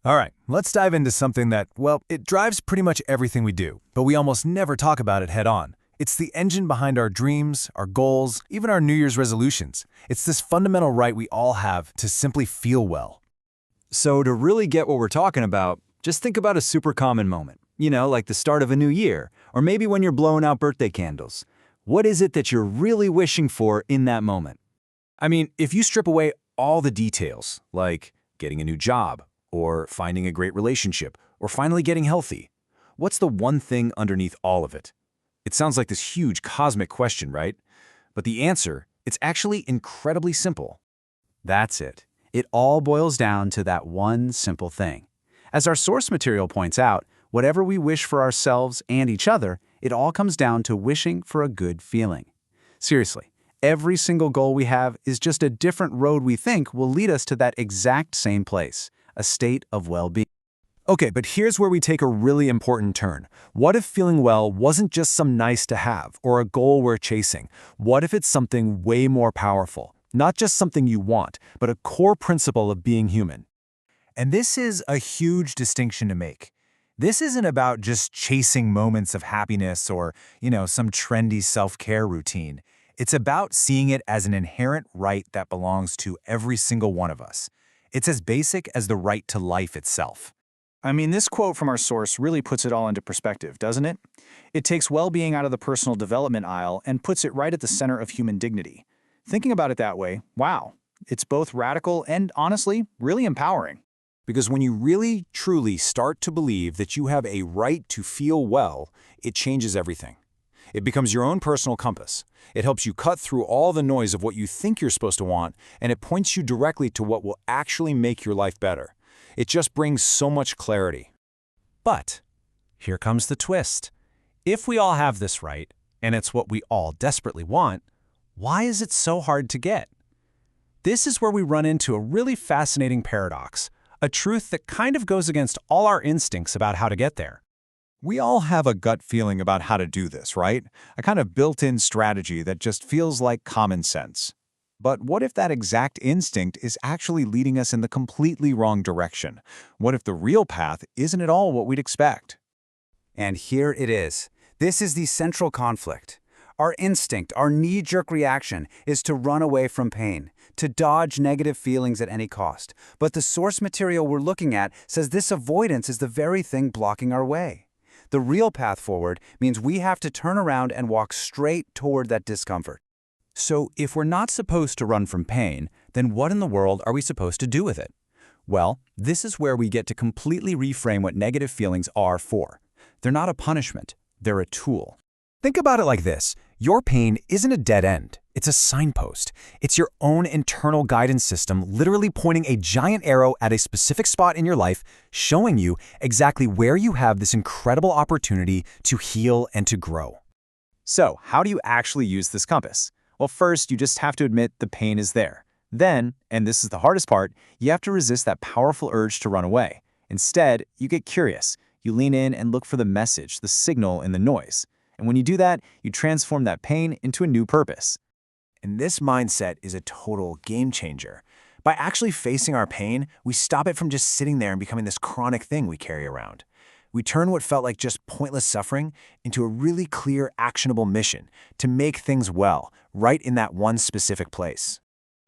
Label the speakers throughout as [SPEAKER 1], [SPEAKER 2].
[SPEAKER 1] All right, let's dive into something that, well, it drives pretty much everything we do, but we almost never talk about it head on. It's the engine behind our dreams, our goals, even our New Year's resolutions. It's this fundamental right we all have to simply feel well.
[SPEAKER 2] So to really get what we're talking about, just think about a super common moment. Like the start of a new year, or maybe when you're blowing out birthday candles. What is it that you're really wishing for in that moment?
[SPEAKER 1] I mean, if you strip away all the details, like getting a new job, or finding a great relationship, or finally getting healthy, what's the one thing underneath all of it? It sounds like this huge cosmic question, right? But the answer, it's actually incredibly simple.
[SPEAKER 3] That's it. It all boils down to that one simple thing. As our source material points out, whatever we wish for ourselves and each other, it all comes down to wishing for a good feeling. Seriously, every single goal we have is just a different road we think will lead us to that exact same place, a state of well-being.
[SPEAKER 1] Okay, but here's where we take a really important turn. What if feeling well wasn't just some nice to have or a goal we're chasing? What if it's something way more powerful? Not just something you want, but a core principle of being human. And this is a huge distinction to make. This isn't about just chasing moments of happiness or, some trendy self-care routine. It's about seeing it as an inherent right that belongs to every single one of us. It's as basic as the right to life itself.
[SPEAKER 4] I mean, this quote from our source really puts it all into perspective, doesn't it? It takes well-being out of the personal development aisle and puts it right at the center of human dignity. Thinking about it that way, wow, it's both radical and, honestly, really empowering.
[SPEAKER 1] Because when you really, truly start to believe that you have a right to feel well, it changes everything. It becomes your own personal compass. It helps you cut through all the noise of what you think you're supposed to want, and it points you directly to what will actually make your life better. It just brings so much clarity.
[SPEAKER 5] But here comes the twist. If we all have this right, and it's what we all desperately want, why is it so hard to get? This is where we run into a really fascinating paradox, a truth that kind of goes against all our instincts about how to get there.
[SPEAKER 6] We all have a gut feeling about how to do this, right? A kind of built-in strategy that just feels like common sense. But what if that exact instinct is actually leading us in the completely wrong direction? What if the real path isn't at all what we'd expect?
[SPEAKER 3] And here it is. This is the central conflict. Our instinct, our knee-jerk reaction, is to run away from pain, to dodge negative feelings at any cost. But the source material we're looking at says this avoidance is the very thing blocking our way. The real path forward means we have to turn around and walk straight toward that discomfort.
[SPEAKER 5] So if we're not supposed to run from pain, then what in the world are we supposed to do with it? Well, this is where we get to completely reframe what negative feelings are for. They're not a punishment, they're a tool.
[SPEAKER 1] Think about it like this. Your pain isn't a dead end. It's a signpost. It's your own internal guidance system literally pointing a giant arrow at a specific spot in your life, showing you exactly where you have this incredible opportunity to heal and to grow.
[SPEAKER 4] So, how do you actually use this compass? Well, first, you just have to admit the pain is there. Then, and this is the hardest part, you have to resist that powerful urge to run away. Instead, you get curious. You lean in and look for the message, the signal in the noise. And when you do that, you transform that pain into a new purpose.
[SPEAKER 1] And this mindset is a total game changer. By actually facing our pain, we stop it from just sitting there and becoming this chronic thing we carry around. We turn what felt like just pointless suffering into a really clear, actionable mission to make things well, right in that one specific place.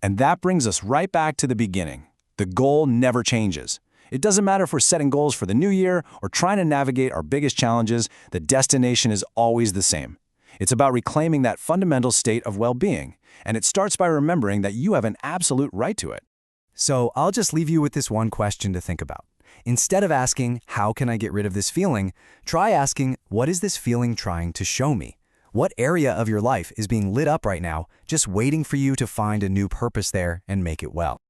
[SPEAKER 1] And that brings us right back to the beginning. The goal never changes. It doesn't matter if we're setting goals for the new year or trying to navigate our biggest challenges, the destination is always the same. It's about reclaiming that fundamental state of well-being, and it starts by remembering that you have an absolute right to it.
[SPEAKER 5] So I'll just leave you with this one question to think about. Instead of asking, how can I get rid of this feeling, try asking, what is this feeling trying to show me? What area of your life is being lit up right now, just waiting for you to find a new purpose there and make it well?